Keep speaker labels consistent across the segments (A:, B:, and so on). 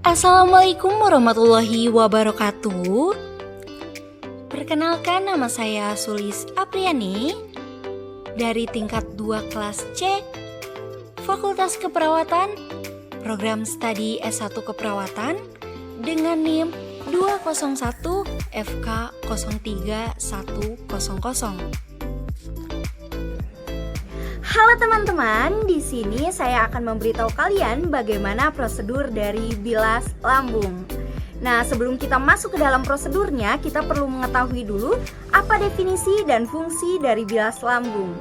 A: Assalamualaikum warahmatullahi wabarakatuh. Perkenalkan, nama saya Sulis Apriani dari tingkat 2 kelas C, Fakultas Keperawatan, Program Studi S1 Keperawatan dengan NIM 201 FK 03100.
B: Halo teman-teman, di sini saya akan memberitahu kalian bagaimana prosedur dari bilas lambung. Nah, sebelum kita masuk ke dalam prosedurnya, kita perlu mengetahui dulu apa definisi dan fungsi dari bilas lambung.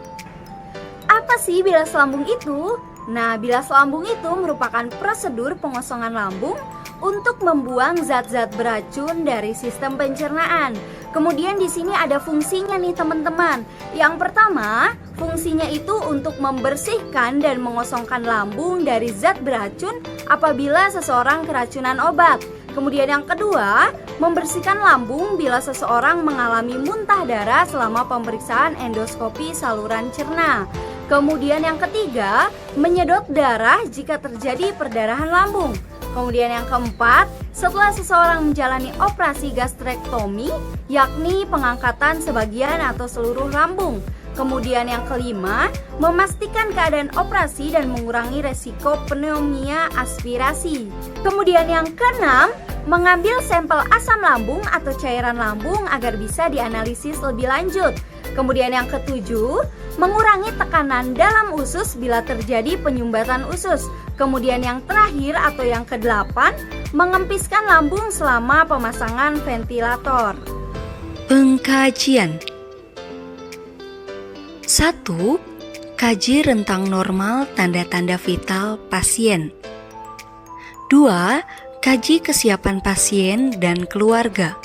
B: Apa sih bilas lambung itu? Nah, bilas lambung itu merupakan prosedur pengosongan lambung untuk membuang zat-zat beracun dari sistem pencernaan. Kemudian di sini ada fungsinya nih teman-teman. Yang pertama, fungsinya itu untuk membersihkan dan mengosongkan lambung dari zat beracun apabila seseorang keracunan obat. Kemudian yang kedua, membersihkan lambung bila seseorang mengalami muntah darah selama pemeriksaan endoskopi saluran cerna. Kemudian yang ketiga, menyedot darah jika terjadi perdarahan lambung. Kemudian yang keempat, setelah seseorang menjalani operasi gastrektomi, yakni pengangkatan sebagian atau seluruh lambung. Kemudian yang kelima, memastikan keadaan operasi dan mengurangi resiko pneumonia aspirasi. Kemudian yang keenam, mengambil sampel asam lambung atau cairan lambung agar bisa dianalisis lebih lanjut. Kemudian yang ketujuh, mengurangi tekanan dalam usus bila terjadi penyumbatan usus. Kemudian yang terakhir atau yang kedelapan, mengempiskan lambung selama pemasangan ventilator.
A: Pengkajian 1. Kaji rentang normal tanda-tanda vital pasien. 2. Kaji kesiapan pasien dan keluarga.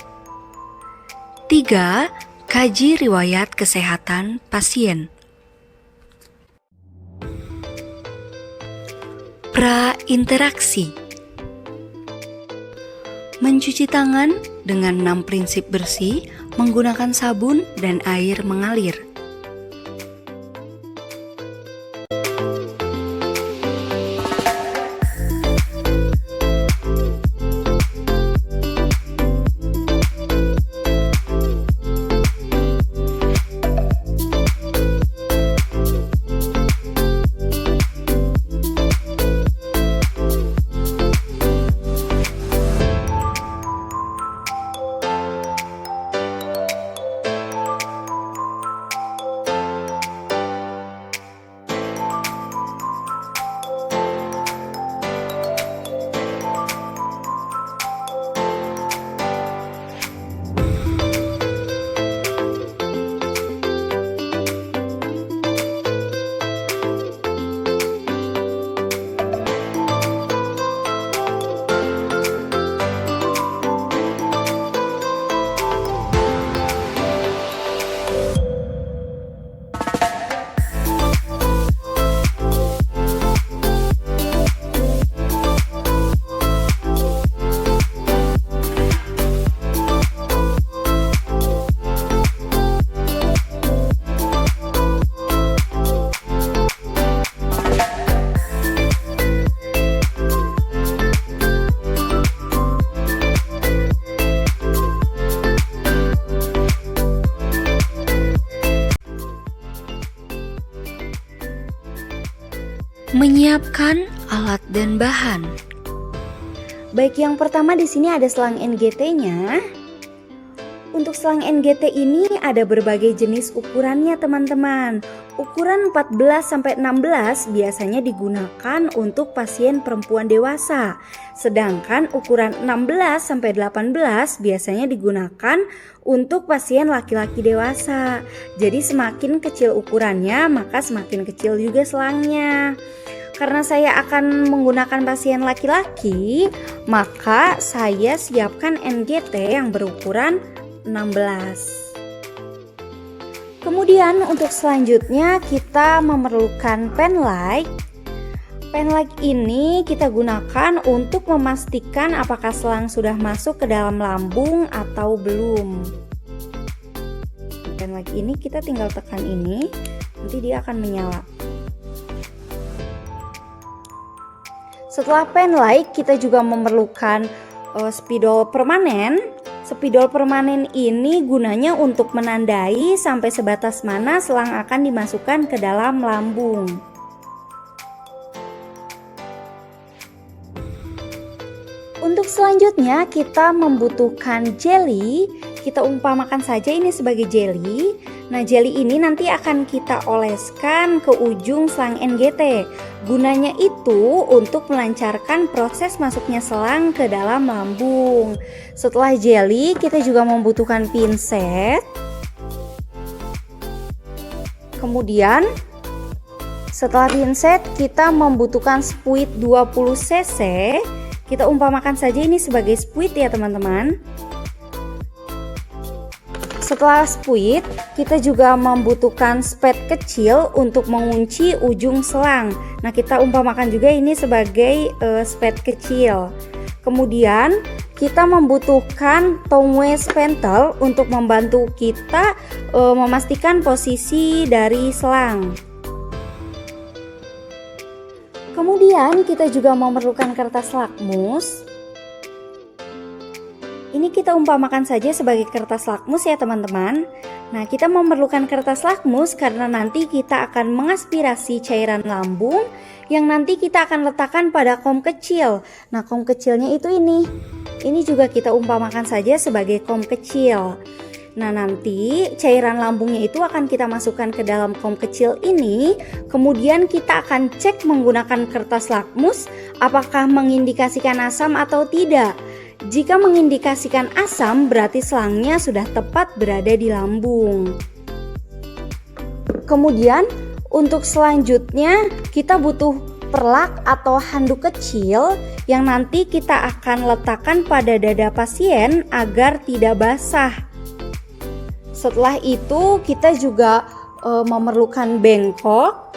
A: 3. Kaji riwayat kesehatan pasien. Prainteraksi. Mencuci tangan dengan 6 prinsip bersih menggunakan sabun dan air mengalir. Menyiapkan alat dan bahan.
B: Baik, yang pertama di sini ada selang NGT-nya. Untuk selang NGT ini ada berbagai jenis ukurannya teman-teman. Ukuran 14-16 biasanya digunakan untuk pasien perempuan dewasa. Sedangkan ukuran 16-18 biasanya digunakan untuk pasien laki-laki dewasa. Jadi semakin kecil ukurannya, maka semakin kecil juga selangnya. Karena saya akan menggunakan pasien laki-laki, maka saya siapkan NGT yang berukuran 16. Kemudian untuk selanjutnya kita memerlukan pen light. Pen light ini kita gunakan untuk memastikan apakah selang sudah masuk ke dalam lambung atau belum. Pen light ini kita tinggal tekan ini, nanti dia akan menyala. Setelah pen light, kita juga memerlukan spidol permanen. Spidol permanen ini gunanya untuk menandai sampai sebatas mana selang akan dimasukkan ke dalam lambung. Untuk selanjutnya kita membutuhkan jelly. Kita umpamakan saja ini sebagai jelly. Nah, jelly ini nanti akan kita oleskan ke ujung selang NGT. Gunanya itu untuk melancarkan proses masuknya selang ke dalam lambung. Setelah jelly, kita juga membutuhkan pinset. Kemudian setelah pinset, kita membutuhkan spuit 20 cc. Kita umpamakan saja ini sebagai spuit ya teman-teman. Setelah spuit, kita juga membutuhkan spet kecil untuk mengunci ujung selang. Nah, kita umpamakan juga ini sebagai spet kecil. Kemudian kita membutuhkan tongue spandrel untuk membantu kita memastikan posisi dari selang. Kemudian kita juga memerlukan kertas lakmus. Ini kita umpamakan saja sebagai kertas lakmus ya teman-teman. Nah, kita memerlukan kertas lakmus karena nanti kita akan mengaspirasi cairan lambung yang nanti kita akan letakkan pada kom kecil. Nah, kom kecilnya itu ini. Ini juga kita umpamakan saja sebagai kom kecil. Nah, nanti cairan lambungnya itu akan kita masukkan ke dalam kom kecil ini. Kemudian kita akan cek menggunakan kertas lakmus apakah mengindikasikan asam atau tidak. Jika mengindikasikan asam, berarti selangnya sudah tepat berada di lambung. Kemudian untuk selanjutnya kita butuh perlak atau handuk kecil yang nanti kita akan letakkan pada dada pasien agar tidak basah. Setelah itu kita juga memerlukan bengkok.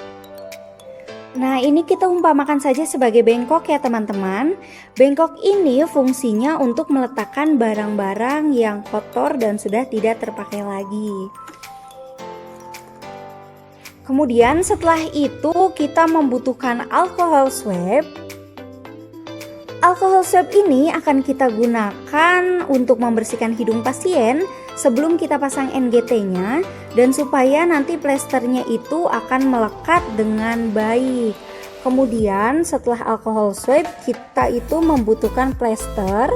B: Nah, ini kita umpamakan saja sebagai bengkok ya teman-teman. Bengkok ini fungsinya untuk meletakkan barang-barang yang kotor dan sudah tidak terpakai lagi. Kemudian setelah itu kita membutuhkan alkohol swab. Alkohol swab ini akan kita gunakan untuk membersihkan hidung pasien sebelum kita pasang NGT-nya dan supaya nanti plesternya itu akan melekat dengan baik. Kemudian setelah alkohol swab kita itu membutuhkan plester.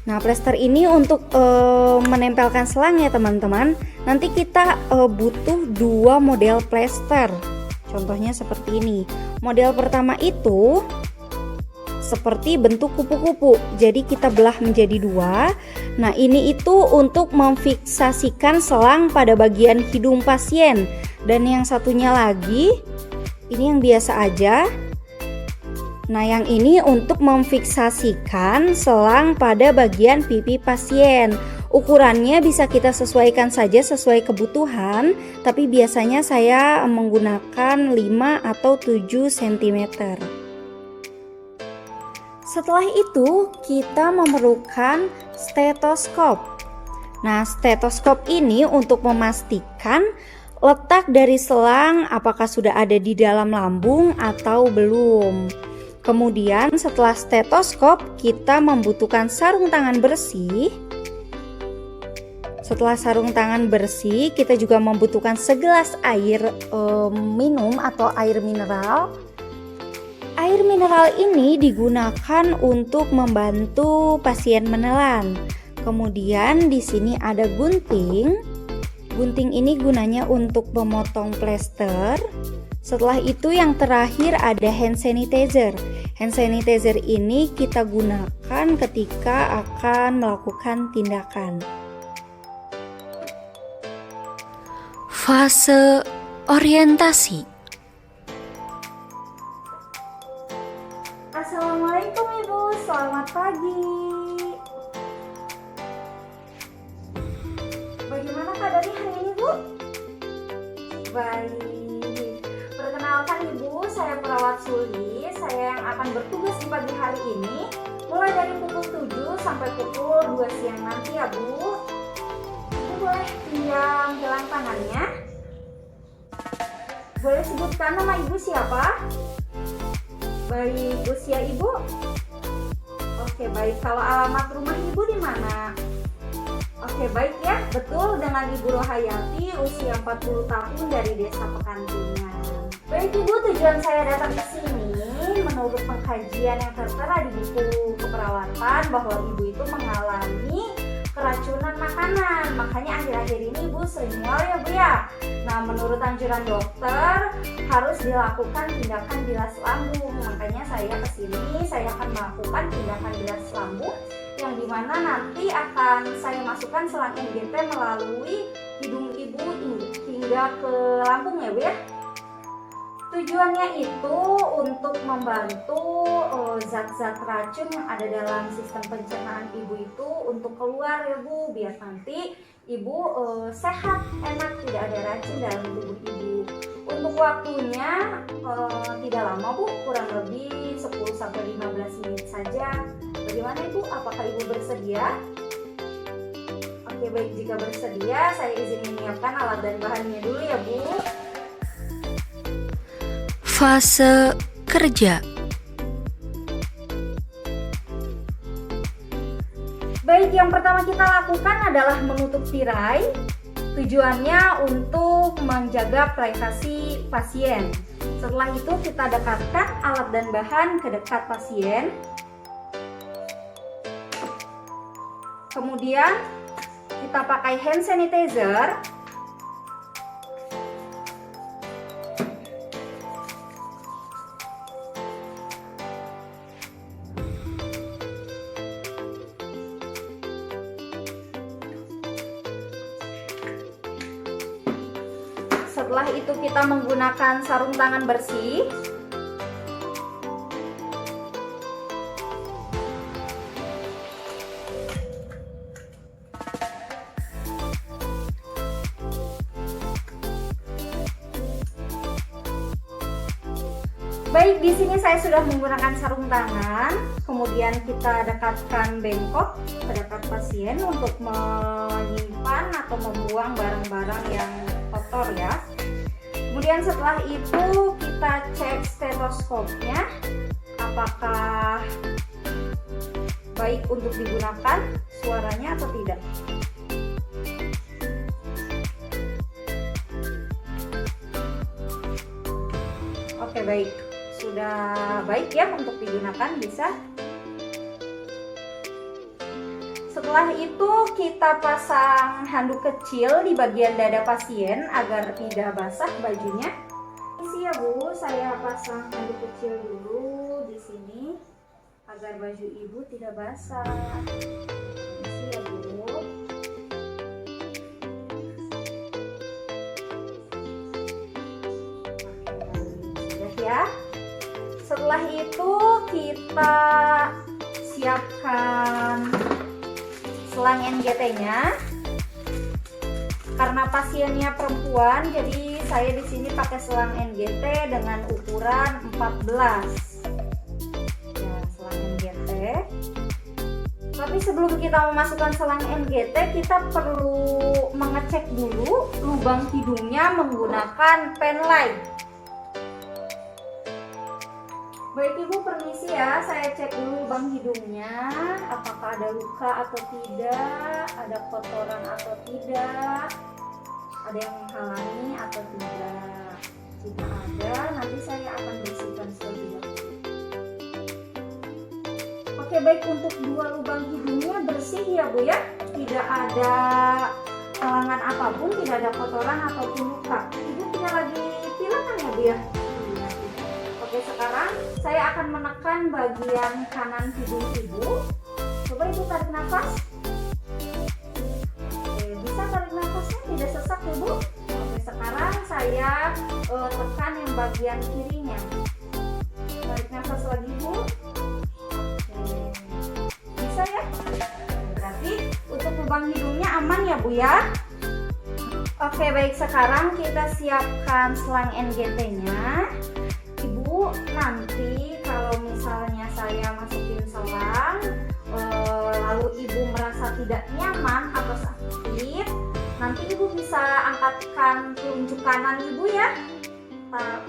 B: Nah, plester ini untuk menempelkan selang ya teman-teman. Nanti kita butuh dua model plester. Contohnya seperti ini. Model pertama itu seperti bentuk kupu-kupu, jadi kita belah menjadi dua. Nah, ini itu untuk memfiksasikan selang pada bagian hidung pasien. Dan yang satunya lagi, ini yang biasa aja. Nah, yang ini untuk memfiksasikan selang pada bagian pipi pasien. Ukurannya bisa kita sesuaikan saja sesuai kebutuhan, tapi biasanya saya menggunakan 5 atau 7 cm. Setelah itu kita memerlukan stetoskop. Nah, stetoskop ini untuk memastikan letak dari selang apakah sudah ada di dalam lambung atau belum. Kemudian setelah stetoskop kita membutuhkan sarung tangan bersih. Setelah sarung tangan bersih kita juga membutuhkan segelas air minum atau air mineral. Air mineral ini digunakan untuk membantu pasien menelan. Kemudian di sini ada gunting. Gunting ini gunanya untuk memotong plester. Setelah itu yang terakhir ada hand sanitizer. Hand sanitizer ini kita gunakan ketika akan melakukan tindakan.
A: Fase orientasi.
B: Assalamualaikum Ibu, selamat pagi. Bagaimana keadaan hari ini Bu? Baik. Perkenalkan Ibu, saya perawat Suli. Saya yang akan bertugas di pagi hari ini mulai dari pukul 7 sampai pukul 2 siang nanti ya Bu. Ibu boleh pinjam gelang tangannya? Boleh sebutkan nama Ibu siapa? Baik, usia ibu? Oke, baik. Kalau alamat rumah ibu di mana? Oke, baik ya. Betul, dengan Ibu Rohayati, usia 40 tahun dari Desa Pekantingan. Baik ibu, tujuan saya datang ke sini menurut pengkajian yang tertera di buku keperawatan bahwa ibu itu mengalami keracunan makanan. Makanya akhir-akhir ini ibu sering mual ya bu ya. Nah, menurut anjuran dokter harus dilakukan tindakan bilas lambung. Makanya saya kesini, saya akan melakukan tindakan bilas lambung yang dimana nanti akan saya masukkan selang NGT melalui hidung ibu hingga ke lambung ya bu ya. Tujuannya itu untuk membantu zat-zat racun yang ada dalam sistem pencernaan ibu itu untuk keluar ya bu, biar nanti ibu sehat, enak, tidak ada racun dalam tubuh ibu. Untuk waktunya tidak lama bu, kurang lebih 10-15 menit saja. Bagaimana ibu? Apakah ibu bersedia? Oke baik, jika bersedia saya izin menyiapkan alat dan bahannya dulu ya bu.
A: Fase kerja.
B: Baik, yang pertama kita lakukan adalah menutup tirai. Tujuannya untuk menjaga privasi pasien. Setelah itu kita dekatkan alat dan bahan ke dekat pasien. Kemudian kita pakai hand sanitizer. Setelah itu kita menggunakan sarung tangan bersih. Baik, di sini saya sudah menggunakan sarung tangan. Kemudian kita dekatkan bengkok ke dekat pasien untuk menyimpan atau membuang barang-barang yang kotor ya. Kemudian setelah itu kita cek stetoskopnya apakah baik untuk digunakan suaranya atau tidak. Oke baik, sudah baik ya untuk digunakan, bisa. Setelah itu kita pasang handuk kecil di bagian dada pasien agar tidak basah bajunya. Isi ya bu, saya pasang handuk kecil dulu di sini agar baju ibu tidak basah. Isi ya bu. Sudah ya. Setelah itu kita siapkan selang NGT-nya. Karena pasiennya perempuan, jadi saya di sini pakai selang NGT dengan ukuran 14. Ya, selang NGT. Tapi sebelum kita memasukkan selang NGT, kita perlu mengecek dulu lubang hidungnya menggunakan pen light. Baik ibu, permisi ya, saya cek dulu lubang hidungnya apakah ada luka atau tidak, ada kotoran atau tidak, ada yang menghalangi atau tidak. Jika ada, nanti saya akan bersihkan terlebih dahulu. Oke baik, untuk dua lubang hidungnya bersih ya bu ya, tidak ada halangan apapun, tidak ada kotoran ataupun luka. Ibu tidak lagi pilek kan ya bu ya? Oke, sekarang saya akan menekan bagian kanan hidung ibu. Coba ibu tarik nafas. Oke, bisa tarik nafasnya tidak sesak ya bu. Oke, sekarang saya tekan yang bagian kirinya. Tarik nafas lagi bu. Oke, bisa ya. Berarti untuk lubang hidungnya aman ya bu ya. Oke baik, sekarang kita siapkan selang NGT-nya. Nanti kalau misalnya saya masukin selang lalu ibu merasa tidak nyaman atau sakit, nanti ibu bisa angkatkan telunjuk kanan ibu ya.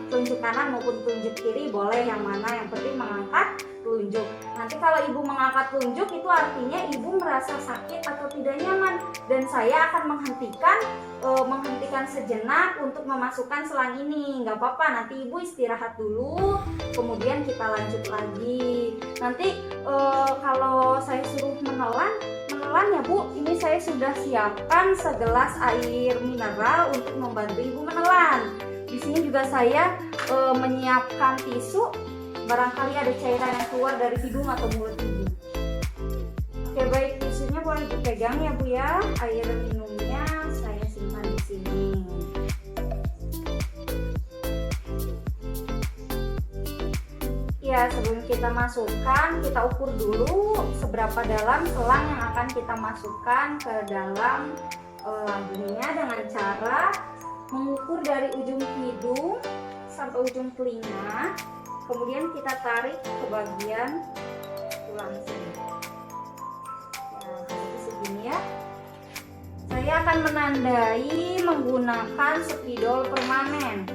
B: telunjuk kanan maupun telunjuk kiri boleh, yang mana yang penting mengangkat telunjuk. Nanti kalau ibu mengangkat telunjuk itu artinya ibu merasa sakit atau tidak nyaman, dan saya akan menghentikan sejenak untuk memasukkan selang ini. Nggak apa-apa, nanti ibu istirahat dulu, kemudian kita lanjut lagi. Nanti kalau saya suruh menelan ya Bu, ini saya sudah siapkan segelas air mineral untuk membantu ibu menelan. Di sini juga saya menyiapkan tisu, barangkali ada cairan yang keluar dari hidung atau mulut ibu. Oke baik, tisunya boleh dipegang ya Bu ya. Air minumnya saya simpan di sini. Ya, sebelum kita masukkan, kita ukur dulu seberapa dalam selang yang akan kita masukkan ke dalam lambungnya dengan cara mengukur dari ujung hidung sampai ujung telinga, kemudian kita tarik ke bagian tulang sini. Ya, segini ya. Saya akan menandai menggunakan spidol permanen.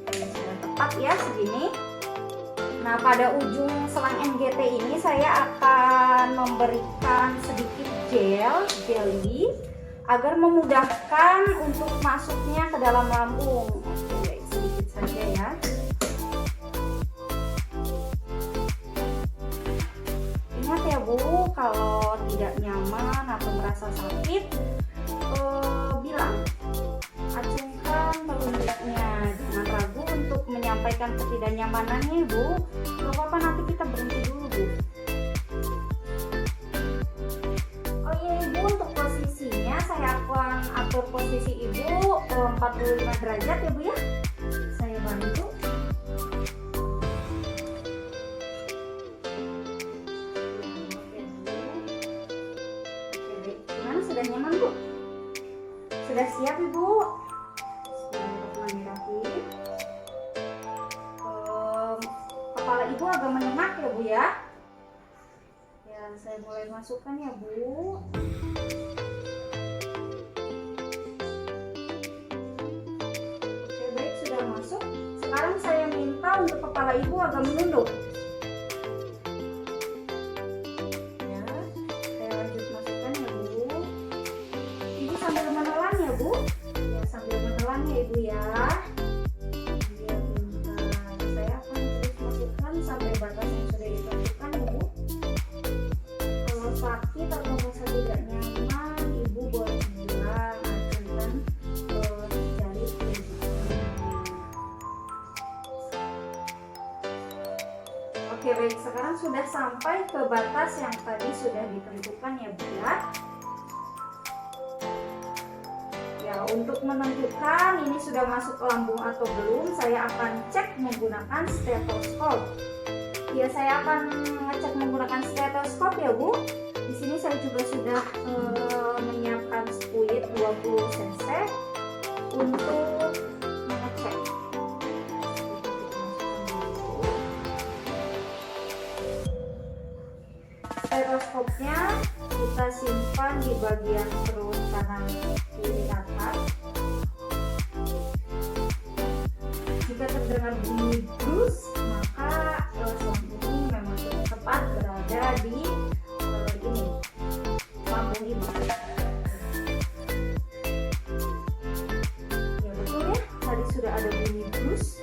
B: Oke, sudah tepat ya segini. Nah, pada ujung selang NGT ini saya akan memberikan sedikit jelly agar memudahkan untuk masuknya ke dalam lambung. Oke, sedikit saja ya. Ingat ya Bu, kalau tidak nyaman atau merasa sakit, bilang, acungkan telunjuknya. Jangan ragu untuk menyampaikan ketidaknyamanannya Bu. Gak apa-apa, nanti kita berhenti dulu Bu. Oh iya Ibu, untuk posisinya saya akan atur posisi Ibu 45 derajat ya Bu ya. Saya bantu. Oke, gimana, sudah nyaman Bu? Sudah siap Ibu? Kepala Ibu agak menengah ya Bu ya. Ya, saya mulai masukkan ya Bu. Oke baik, sudah masuk. Sekarang saya minta untuk kepala Ibu agak menunduk. Ya, saya lanjut masukkan ya Bu. Ibu sambil menelan ya Bu. Ya, sambil menelan ya Ibu ya. Sampai batas yang sudah ditentukan ya Bu. Kalau sakit atau merasa tidak nyaman, Ibu boleh bilang, acungkan jari telunjuknya. Oke baik, sekarang sudah sampai ke batas yang tadi sudah ditentukan ya Bu ya. Ya, untuk menentukan ini sudah masuk ke lambung atau belum, saya akan cek menggunakan stetoskop. Ya, saya akan ngecek menggunakan stetoskop ya Bu. Di sini saya juga sudah menyiapkan spuit 20 cc untuk mengecek. Stetoskopnya kita simpan di bagian perut kanan kiri atas. Jika terdengar bunyi brus, maka selang ini memang tepat berada di ini lambung ibu. Ya betul ya, tadi sudah ada bunyi brus.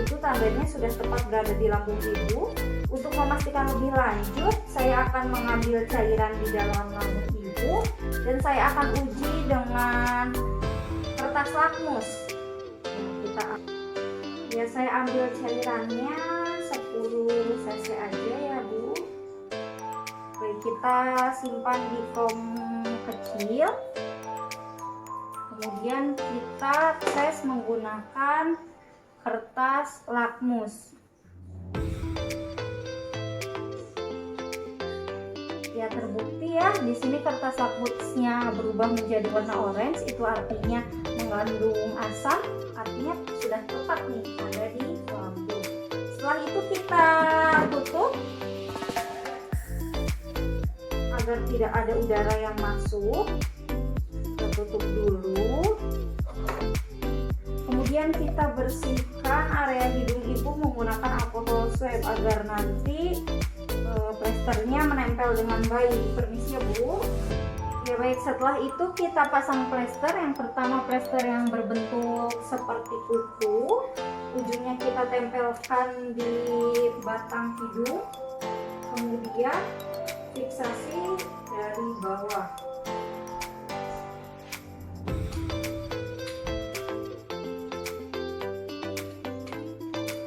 B: Itu tandanya sudah tepat berada di lambung ibu. Untuk memastikan lebih lanjut, saya akan mengambil cairan di dalam lambung ibu dan saya akan uji dengan kertas lakmus. Ya, saya ambil cairannya 10 cc aja ya Bu. Baik, kita simpan di foam kecil. Kemudian kita tes menggunakan kertas lakmus. Ya, terbukti ya, di sini kertas lakmusnya berubah menjadi warna orange, itu artinya mengandung asam, artinya sudah tepat nih ada di lambung. Setelah itu kita tutup agar tidak ada udara yang masuk. Kita tutup tutup dulu. Kemudian kita bersihkan area hidung ibu menggunakan alkohol swab agar nanti plesternya menempel dengan baik. Permisi ya Bu. Ya baik, setelah itu kita pasang plester. Yang pertama plester yang berbentuk seperti kuku, ujungnya kita tempelkan di batang hidung, kemudian fiksasi dari bawah.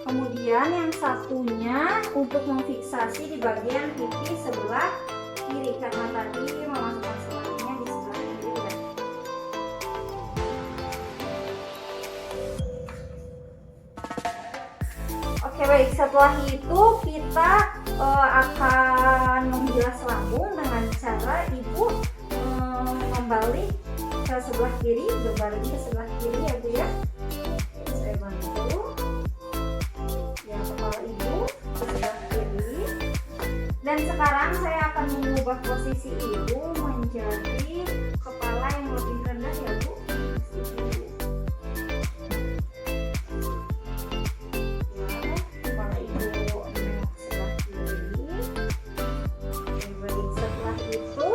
B: Kemudian yang satunya untuk memfiksasi di bagian pipi sebelah kiri, karena tadi memasukkan selangnya di sebelah kiri ya. Oke baik, setelah itu kita akan membilas lambung dengan cara ibu membalik ke sebelah kiri, berbaring ke sebelah kiri ya Bu ya. Saya bantu ya, kepala ibu ke sebelah kiri. Dan sekarang saya akan mengubah posisi ibu menjadi kepala yang lebih rendah ya Bu. Kepala ibu menengok sebelah kiri. Baik, setelah itu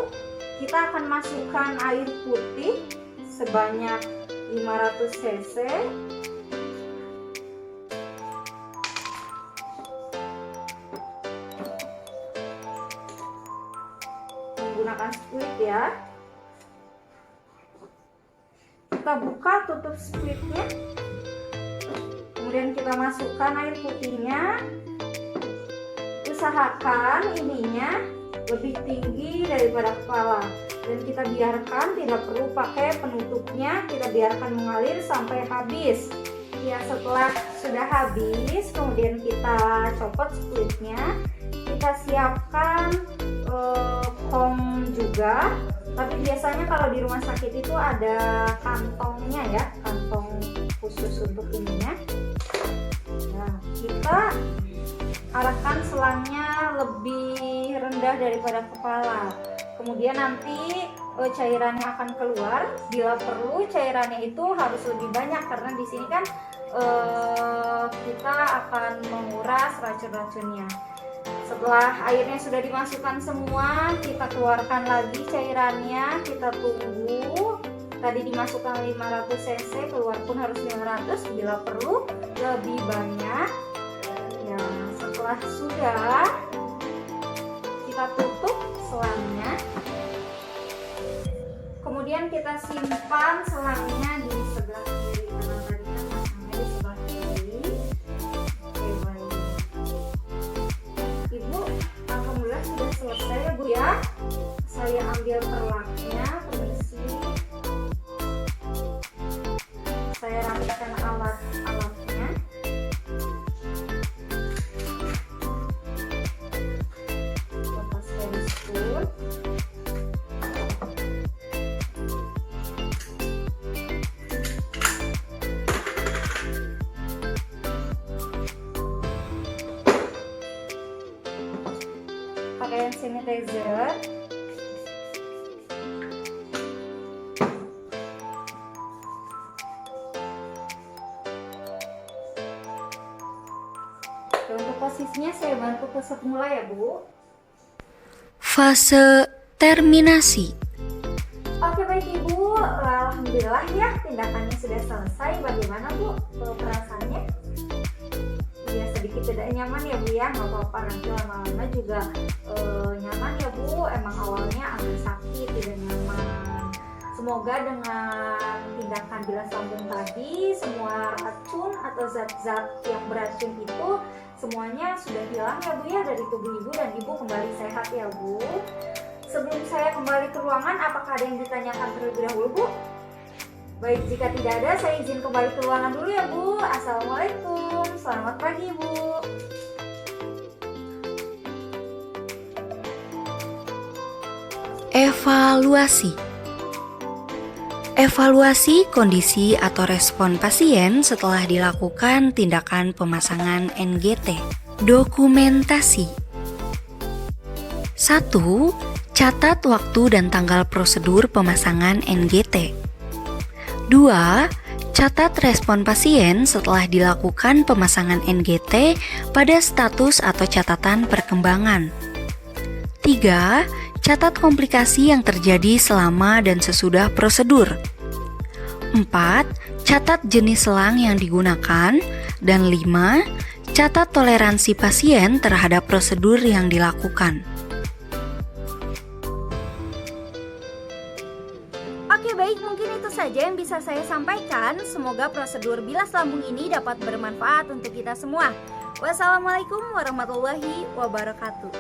B: kita akan masukkan air putih sebanyak 500 cc. Menggunakan squid ya. Kita buka tutup squidnya, kemudian kita masukkan air putihnya. Usahakan ininya lebih tinggi daripada kepala, dan kita biarkan, tidak perlu pakai penutupnya, kita biarkan mengalir sampai habis. Ya, setelah sudah habis, kemudian kita copot squidnya. Kita siapkan kong juga, tapi biasanya kalau di rumah sakit itu ada kantongnya ya, kantong khusus untuk ininya. Nah, kita arahkan selangnya lebih rendah daripada kepala. Kemudian nanti cairannya akan keluar. Bila perlu cairannya itu harus lebih banyak, karena di sini kan kita akan menguras racun-racunnya. Setelah airnya sudah dimasukkan semua, kita keluarkan lagi cairannya, kita tunggu. Tadi dimasukkan 500 cc, keluar pun harus 500, bila perlu lebih banyak. Ya, setelah sudah, kita tutup selangnya. Kemudian kita simpan selangnya di sebelah kiri, karena tadi kan masangnya di sebelah kiri. Oke, baik. Ibu, alhamdulillah sudah selesai ya Bu ya. Saya ambil perlaknya, permisi. Saya rapikan alat-alatnya. Lepas dari spoon. Pakai hand sanitizer. Untuk posisinya saya bantu ke semula ya Bu.
A: Fase terminasi.
B: Oke baik Ibu, alhamdulillah ya tindakannya sudah selesai. Bagaimana Bu perasaannya? Ya sedikit tidak nyaman ya Bu ya, nggak apa-apa, nanti lama-lama juga nyaman ya Bu. Emang awalnya agak sakit, tidak nyaman. Semoga dengan tindakan bilas lambung tadi, semua racun atau zat-zat yang beracun itu semuanya sudah hilang ya Bu ya dari tubuh Ibu, dan Ibu kembali sehat ya Bu. Sebelum saya kembali ke ruangan, apakah ada yang ditanyakan terlebih dahulu Bu? Baik, jika tidak ada, saya izin kembali ke ruangan dulu ya Bu. Assalamualaikum, selamat pagi Bu.
A: Evaluasi. Evaluasi kondisi atau respon pasien setelah dilakukan tindakan pemasangan NGT. Dokumentasi. 1. Catat waktu dan tanggal prosedur pemasangan NGT. 2. Catat respon pasien setelah dilakukan pemasangan NGT pada status atau catatan perkembangan. 3. Catat komplikasi yang terjadi selama dan sesudah prosedur. 4. Catat jenis selang yang digunakan. Dan 5. Catat toleransi pasien terhadap prosedur yang dilakukan.
B: Oke baik, mungkin itu saja yang bisa saya sampaikan. Semoga prosedur bilas lambung ini dapat bermanfaat untuk kita semua. Wassalamualaikum warahmatullahi wabarakatuh.